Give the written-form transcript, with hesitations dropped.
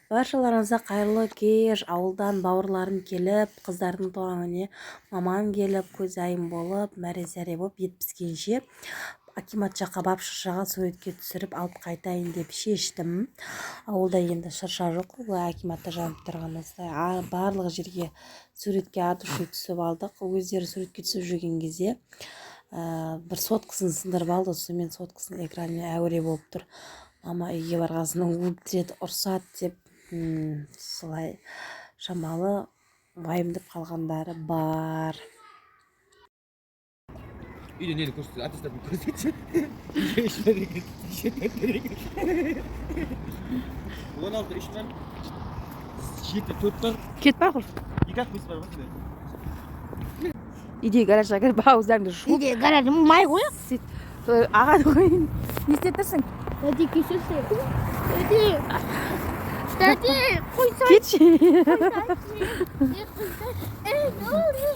Баршаларыңызға қайырлы кеш. Ауылдан бауырларым келіп, қыздардың туғаніне мамам келіп, көзайым болып, мәре-сәре болып, ет піскенше Акимат жаққа барып шыршаға суретке түсіріп алып қайтайын деп шештім. Ауылда енді шырша жоқ, Акиматта жанып тұрғанымызда барлық жерге суретке от души түсіп алдық. Өздері суретке түсіп жүрген кезде бір соткасын сындырып алды, сонымен соткасының экранымен әуре болып тұр. Мама үйге барғасын өлтіреді, ұрсады деп, солай шамалы уайымдап қалғандары бар. Үйде нені көрсетеді, аттестатын көрсетші. Үйде 16 3 бар, 7 4 бар. Кет бар құр. 2 қыз бар ма? Үйде гаражға кіріп ауыздарыңды жуып. Үйде гаражым май қояқ. Ағаны қойын. Не істеп тұрсың? Дәди кешірсе. Дәди қойсай. Кетші. Ne oluyor?